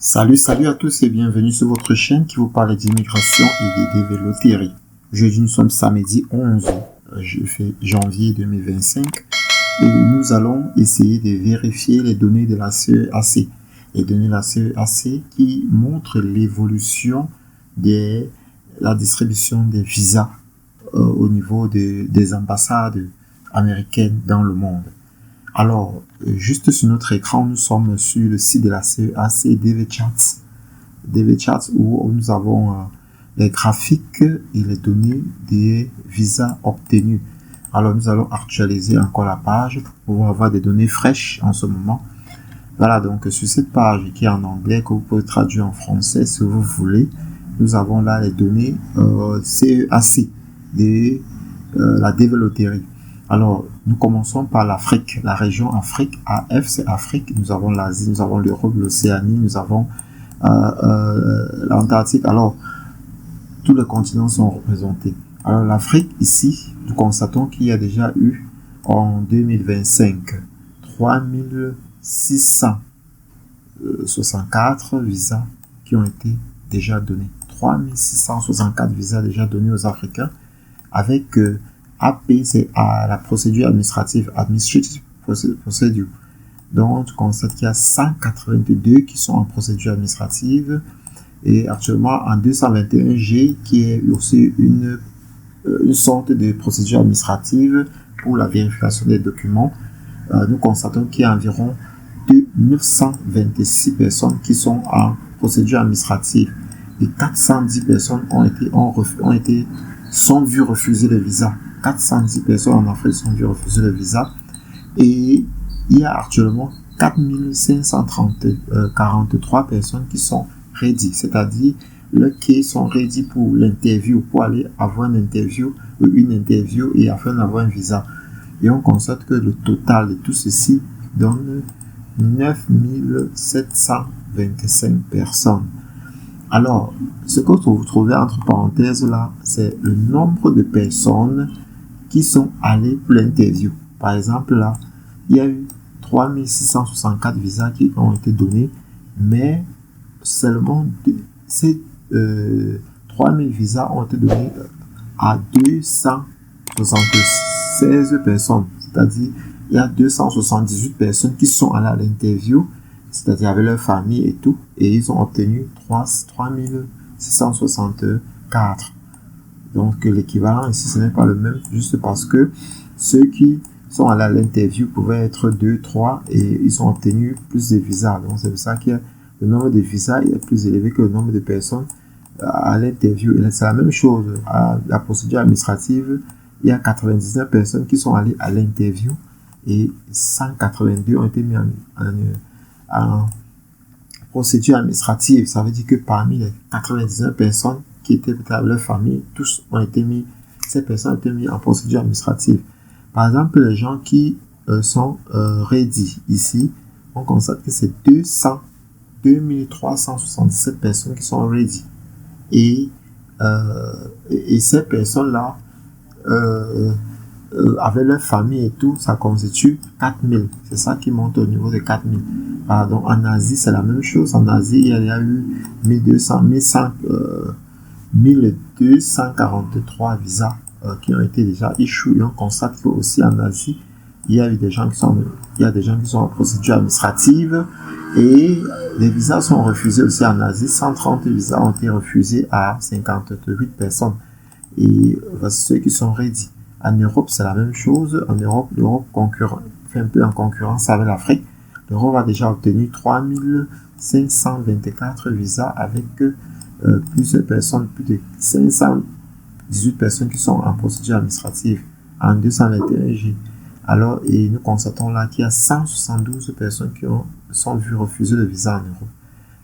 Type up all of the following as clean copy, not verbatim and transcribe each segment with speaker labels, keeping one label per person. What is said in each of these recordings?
Speaker 1: Salut à tous et bienvenue sur votre chaîne qui vous parle d'immigration et des véloteries. Aujourd'hui, nous sommes samedi 11 janvier 2025 et nous allons essayer de vérifier les données de la CEAC. Les données de la CEAC qui montrent l'évolution de la distribution des visas au niveau des ambassades américaines dans le monde. Alors, juste sur notre écran, nous sommes sur le site de la CEAC DVChats où nous avons les graphiques et les données des visas obtenus. Alors, nous allons actualiser encore la page pour pouvoir avoir des données fraîches en ce moment. Voilà, donc sur cette page qui est en anglais, que vous pouvez traduire en français si vous voulez, nous avons là les données CEAC de la développerie. Alors, nous commençons par l'Afrique, la région Afrique. AF, c'est Afrique. Nous avons l'Asie, nous avons l'Europe, l'Océanie, nous avons l'Antarctique. Alors, tous les continents sont représentés. Alors, l'Afrique, ici, nous constatons qu'il y a déjà eu, en 2025, 3664 visas qui ont été déjà donnés. 3664 visas déjà donnés aux Africains avec AP, c'est la procédure administrative, Administrative Procedure. Donc, on constate qu'il y a 182 qui sont en procédure administrative et actuellement en 221G qui est aussi une sorte de procédure administrative pour la vérification des documents. Nous constatons qu'il y a environ 926 personnes qui sont en procédure administrative et 410 personnes sont vues refuser le visa. 410 personnes en Afrique sont vues refuser le visa et il y a actuellement 4543 personnes qui sont ready, c'est-à-dire qui sont ready pour l'interview, pour aller avoir une interview et afin d'avoir un visa. Et on constate que le total de tout ceci donne 9725 personnes. Alors, ce que vous trouvez entre parenthèses là, c'est le nombre de personnes qui sont allés pour l'interview. Par exemple, là, il y a eu 3664 visas qui ont été donnés, mais seulement ces 3000 visas ont été donnés à 276 personnes. C'est-à-dire, il y a 278 personnes qui sont allées à l'interview, c'est-à-dire avec leur famille et tout, et ils ont obtenu 3664. Donc l'équivalent ici, ce n'est pas le même, juste parce que ceux qui sont allés à l'interview pouvaient être 2, 3 et ils ont obtenu plus de visas. Donc c'est pour ça que le nombre de visas est plus élevé que le nombre de personnes à l'interview. Et c'est la même chose à la procédure administrative. Il y a 99 personnes qui sont allées à l'interview et 182 ont été mis en procédure administrative. Ça veut dire que parmi les 99 personnes qui étaient avec leur famille, ces personnes ont été mises en procédure administrative. Par exemple, les gens qui sont ready ici, on constate que c'est 2377 personnes qui sont ready. Et ces personnes-là, avec leur famille et tout, ça constitue 4000. C'est ça qui monte au niveau de 4000. Pardon, en Asie, c'est la même chose. En Asie, il y a eu 1243 visas qui ont été déjà issués. On constate que aussi en Asie, il y a des gens qui sont en procédure administrative et les visas sont refusés aussi en Asie. 130 visas ont été refusés à 58 personnes. Et voici ceux qui sont ready. En Europe, c'est la même chose. En Europe, l'Europe fait un peu en concurrence avec l'Afrique. L'Europe a déjà obtenu 3524 visas avec plusieurs personnes, plus de 518 personnes qui sont en procédure administrative en 221G. Alors, et nous constatons là qu'il y a 172 personnes qui sont vues refuser le visa en Europe.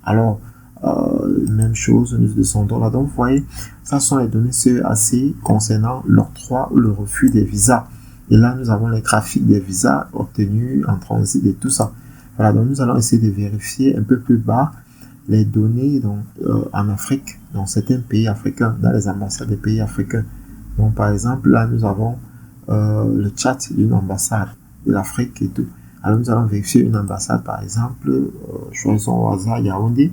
Speaker 1: Alors, même chose, nous descendons là. Donc, vous voyez, ça sont les données CEAC concernant l'octroi ou le refus des visas. Et là, nous avons les graphiques des visas obtenus en transit et tout ça. Voilà, donc nous allons essayer de vérifier un peu plus bas les données en Afrique, dans certains pays africains, dans les ambassades des pays africains. Donc, par exemple, là, nous avons le chat d'une ambassade de l'Afrique et tout. Alors, nous allons vérifier une ambassade, par exemple, choisissons au hasard Yaoundé.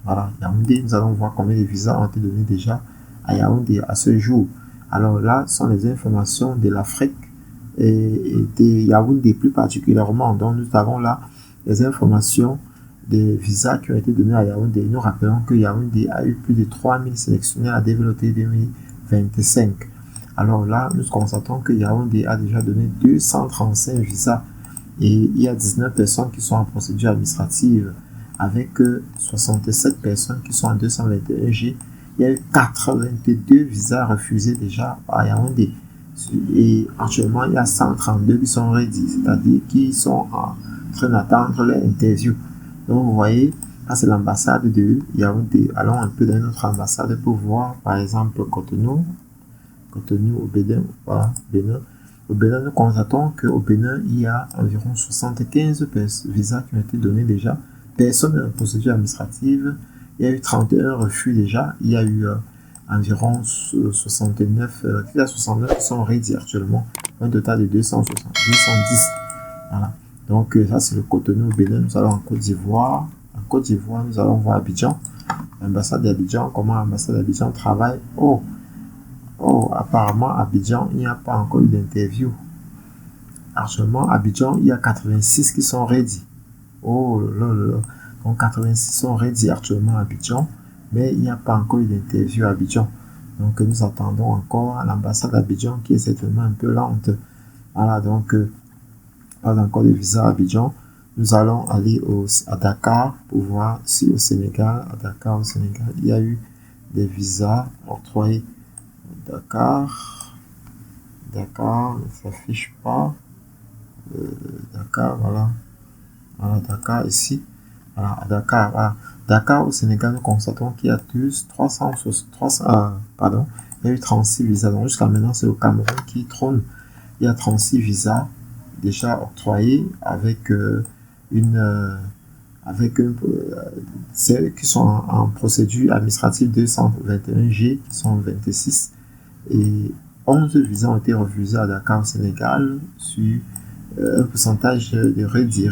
Speaker 1: Voilà, Yaoundé, nous allons voir combien de visas ont été donnés déjà à Yaoundé à ce jour. Alors là, ce sont les informations de l'Afrique et de Yaoundé plus particulièrement. Donc nous avons là les informations des visas qui ont été donnés à Yaoundé. Nous rappelons que Yaoundé a eu plus de 3000 sélectionnés à développer 2025. Alors là, nous constatons que Yaoundé a déjà donné 235 visas et il y a 19 personnes qui sont en procédure administrative avec 67 personnes qui sont en 221G. Il y a eu 82 visas refusés déjà à Yaoundé. Et actuellement, il y a 132 qui sont ready, c'est-à-dire qui sont en train d'attendre leur interview. Donc, vous voyez, là, c'est l'ambassade de Yaoundé. Allons un peu dans notre ambassade pour voir, par exemple, Cotonou au Bénin. Voilà, Bénin. Au Bénin, nous constatons qu'au Bénin, il y a environ 75 visas qui ont été donnés déjà. Personne dans la procédure administrative. Il y a eu 31 refus déjà. Il y a eu environ 69, il y a 69 qui sont ready actuellement. Un total de 210. Voilà. Donc ça c'est le Cotonou au Bénin. Nous allons en Côte d'Ivoire. En Côte d'Ivoire, nous allons voir Abidjan. L'ambassade d'Abidjan, comment l'ambassade d'Abidjan travaille. Oh, apparemment Abidjan, il n'y a pas encore eu d'interview. Actuellement, Abidjan, il y a 86 qui sont ready. Oh là là. Donc 86 sont ready actuellement à Abidjan, mais il n'y a pas encore eu d'interview à Abidjan. Donc nous attendons encore à l'ambassade d'Abidjan qui est certainement un peu lente. Voilà, donc pas encore de visa à Abidjan. Nous allons aller à Dakar pour voir si au Sénégal, il y a eu des visas octroyés. Dakar ne s'affiche pas. Dakar, voilà. Dakar ici. Voilà, à Dakar, voilà. Dakar au Sénégal, nous constatons qu'il y a il y a eu 36 visas. Donc jusqu'à maintenant, c'est le Cameroun qui trône. Il y a 36 visas déjà octroyés avec celles qui sont en procédure administrative 221G, qui sont 26. Et 11 visas ont été refusés à Dakar au Sénégal sur un pourcentage de ready.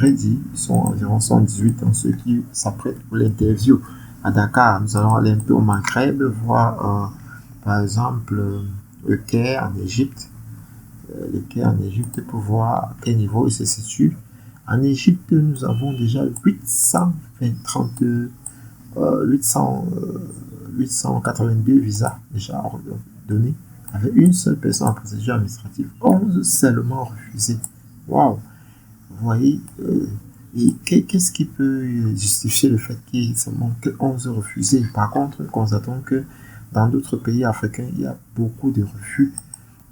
Speaker 1: Ils sont environ 118 dans ceux qui s'apprêtent pour l'interview. À Dakar, nous allons aller un peu au Maghreb, voir par exemple le Caire en Égypte. Le Caire en Égypte pour voir à quel niveau il se situe. En Égypte, nous avons déjà 882 visas déjà donnés, avec une seule personne en procédure administrative, 11 seulement refusés. Waouh! Vous voyez, et qu'est-ce qui peut justifier le fait qu'il y ait seulement que 11 refusés? Par contre, nous constatons que dans d'autres pays africains, il y a beaucoup de refus.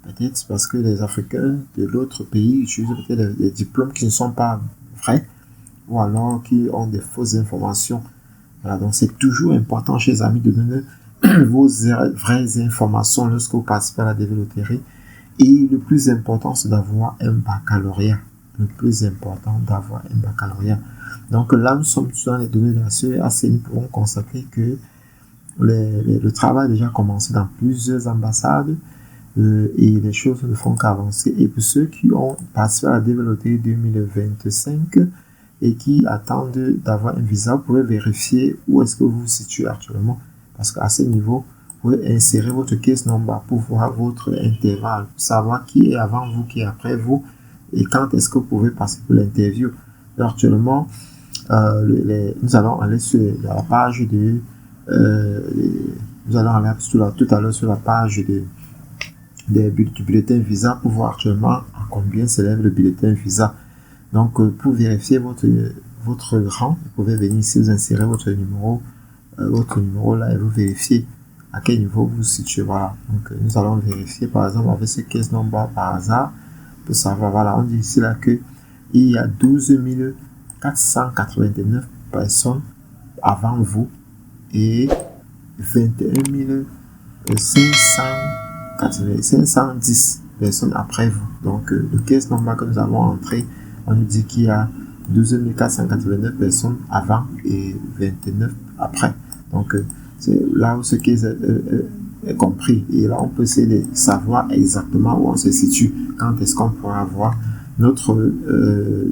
Speaker 1: Peut-être parce que les Africains de l'autre pays utilisent peut-être des diplômes qui ne sont pas vrais ou alors qui ont des fausses informations. Voilà, donc c'est toujours important, chers amis, de donner vos vraies informations lorsque vous participez à la développerie. Et le plus important, c'est d'avoir un baccalauréat. Donc là, nous sommes dans les données de la CEAC. Nous pouvons constater que le travail a déjà commencé dans plusieurs ambassades. Et les choses ne font qu'avancer. Et pour ceux qui ont participé à la développerie 2025 et qui attendent d'avoir un visa, vous pouvez vérifier où est-ce que vous vous situez actuellement. Parce qu'à ce niveau, vous pouvez insérer votre case number pour voir votre intervalle, pour savoir qui est avant vous, qui est après vous, et quand est-ce que vous pouvez passer pour l'interview. Actuellement, nous allons aller sur la page de... nous allons aller tout à l'heure sur la page du bulletin visa pour voir actuellement à combien s'élève le bulletin visa. Donc pour vérifier votre rang, vous pouvez venir ici, vous insérez votre numéro là et vous vérifiez à quel niveau vous vous situez. Voilà, donc nous allons vérifier par exemple avec ce case number par hasard pour savoir. Voilà, on dit ici là que il y a 12 489 personnes avant vous et 21 510 personnes après vous. Donc le case number que nous avons entré, on nous dit qu'il y a 12 489 personnes avant et 29 après. Donc c'est là où ce case est compris. Et là on peut essayer de savoir exactement où on se situe, quand est-ce qu'on pourra avoir notre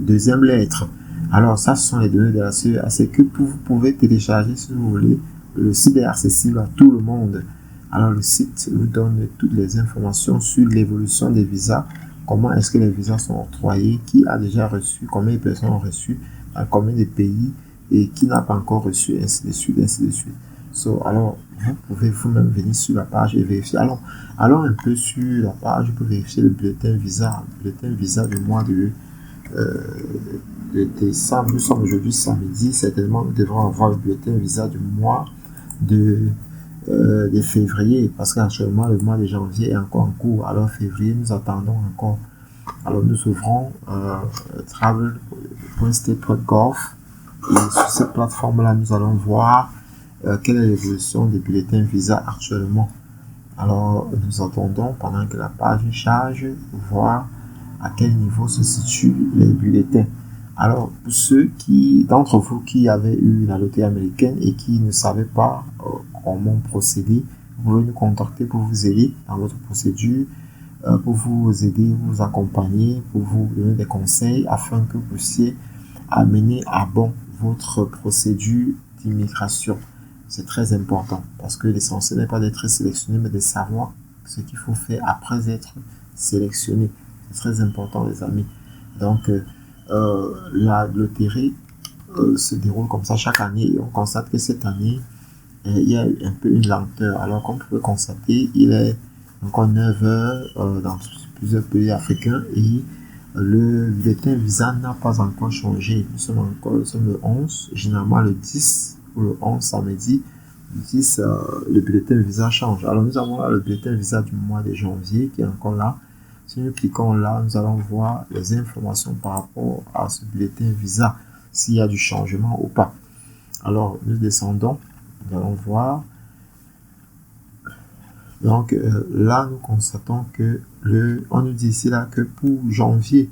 Speaker 1: deuxième lettre. Alors, ça, ce sont les données de la CEAC que vous pouvez télécharger si vous voulez. Le site est accessible à tout le monde. Alors, le site vous donne toutes les informations sur l'évolution des visas, comment est-ce que les visas sont octroyés, qui a déjà reçu, combien de personnes ont reçu, dans combien de pays, et qui n'a pas encore reçu, ainsi de suite, ainsi de suite. Alors, vous pouvez vous-même venir sur la page et vérifier. Alors, allons un peu sur la page pour vérifier le bulletin visa. Le bulletin visa du mois de décembre. Nous sommes aujourd'hui samedi. Certainement, nous devrons avoir le bulletin visa du mois de février, parce qu'actuellement, le mois de janvier est encore en cours. Alors, février, nous attendons encore. Alors, nous ouvrons travel.state.gov et sur cette plateforme-là, nous allons voir quelle est l'évolution des bulletins visa actuellement. Alors, nous attendons pendant que la page charge, voir à quel niveau se situent les bulletins. Alors, pour ceux d'entre vous qui avaient eu la loterie américaine et qui ne savaient pas comment procéder, vous pouvez nous contacter pour vous aider dans votre procédure, pour vous aider, vous accompagner, pour vous donner des conseils afin que vous puissiez amener à bon votre procédure d'immigration. C'est très important parce que l'essentiel n'est pas d'être sélectionné, mais de savoir ce qu'il faut faire après être sélectionné. C'est très important, les amis. Donc, la loterie se déroule comme ça chaque année et on constate que cette année, il y a un peu une lenteur. Alors, comme vous pouvez constater, il est encore 9 heures dans plusieurs pays africains et le bulletin visa n'a pas encore changé. Nous sommes le 11, généralement le 10 ou le 11 samedi. Le 10, le bulletin visa change. Alors, nous avons là le bulletin visa du mois de janvier qui est encore là. Si nous cliquons là, nous allons voir les informations par rapport à ce bulletin visa, s'il y a du changement ou pas. Alors, nous descendons, nous allons voir. Donc, là, nous constatons que on nous dit ici là que pour janvier,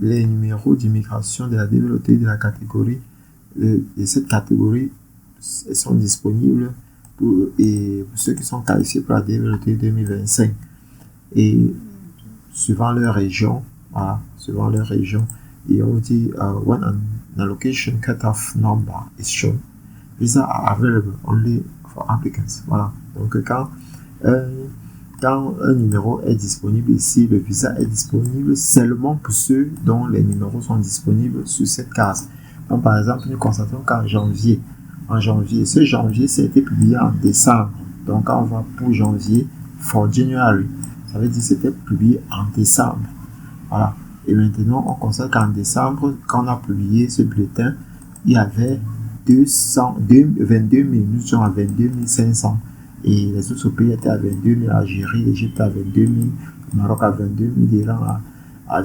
Speaker 1: les numéros d'immigration de la développée de la catégorie, de cette catégorie, sont disponibles pour ceux qui sont qualifiés pour la développée 2025. Et suivant leur région, voilà, suivant leur région, et on dit when an allocation cutoff number is shown, visa are available only for applicants. Voilà. Donc quand un numéro est disponible ici, le visa est disponible seulement pour ceux dont les numéros sont disponibles sur cette case. Donc par exemple, nous constatons qu'en janvier, ce janvier, ça a été publié en décembre. Donc quand on voit pour janvier, for January, ça veut dire que c'était publié en décembre. Voilà. Et maintenant, on constate qu'en décembre, quand on a publié ce bulletin, il y avait 22 000, nous sommes à 22 500. Et les autres pays étaient à 22 000, l'Algérie, l'Égypte à 22 000, le Maroc à 22 000, l'Iran à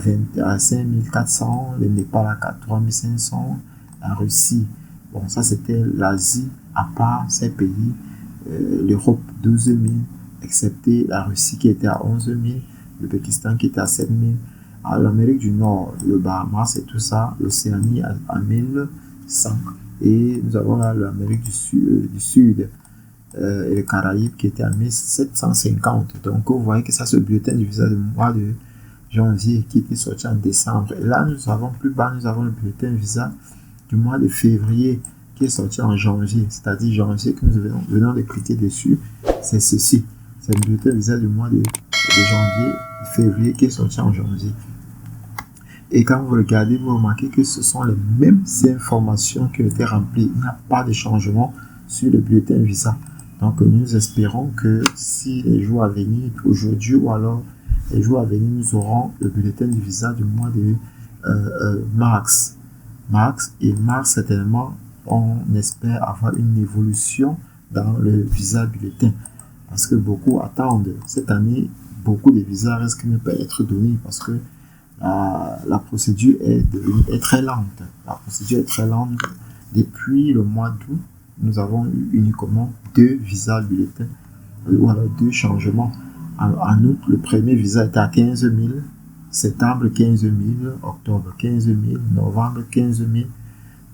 Speaker 1: 5 400, le Népal à 3 500, la Russie. Bon, ça c'était l'Asie, à part ces pays, l'Europe 12 000, excepté la Russie qui était à 11 000, le Pakistan qui était à 7 000, l'Amérique du Nord, le Bahamas et tout ça, l'Océanie à 1100, et nous avons là l'Amérique du Sud et les Caraïbes qui était à 1750. Donc vous voyez que ça, ce bulletin du visa du mois de janvier qui était sorti en décembre. Et là, nous avons plus bas, nous avons le bulletin visa du mois de février qui est sorti en janvier, c'est-à-dire janvier que nous venons de cliquer dessus, c'est ceci. C'est le bulletin visa du mois de janvier, février qui est sorti en janvier. Et quand vous regardez, vous remarquez que ce sont les mêmes informations qui ont été remplies. Il n'y a pas de changement sur le bulletin visa. Donc nous espérons que si les jours à venir, aujourd'hui ou alors les jours à venir, nous aurons le bulletin du visa du mois de mars. Et mars, certainement, on espère avoir une évolution dans le visa bulletin. Parce que beaucoup attendent. Cette année, beaucoup de visas risquent de ne pas être donnés parce que la procédure est très lente. La procédure est très lente. Depuis le mois d'août, nous avons eu uniquement 2 visas bulletins, ou alors 2 changements. En août, le premier visa était à 15 000, septembre 15 000, octobre 15 000, novembre 15 000,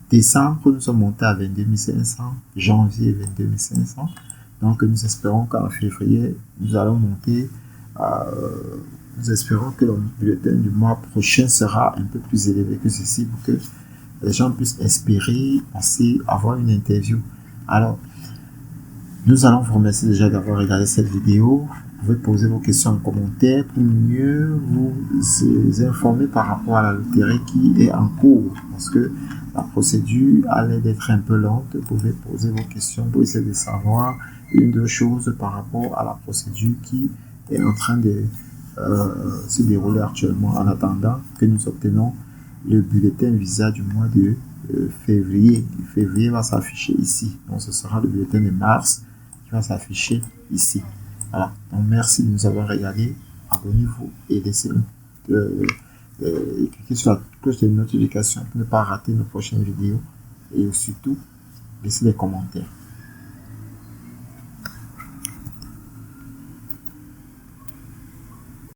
Speaker 1: décembre nous sommes montés à 22 500, janvier 22 500. Donc nous espérons qu'en février, nous allons monter nous espérons que le bulletin du mois prochain sera un peu plus élevé que ceci pour que les gens puissent espérer avoir une interview. Alors, nous allons vous remercier déjà d'avoir regardé cette vidéo. Vous pouvez poser vos questions en commentaire pour mieux vous informer par rapport à la loterie qui est en cours. Parce que la procédure a l'air d'être un peu lente. Vous pouvez poser vos questions pour essayer de savoir une ou deux choses par rapport à la procédure qui est en train de se dérouler actuellement, en attendant que nous obtenons le bulletin visa du mois de février. Le février va s'afficher ici. Donc ce sera le bulletin de mars qui va s'afficher ici. Voilà. Donc merci de nous avoir regardé. Abonnez-vous et laissez cliquez sur la cloche de notification pour ne pas rater nos prochaines vidéos. Et surtout, laissez des commentaires.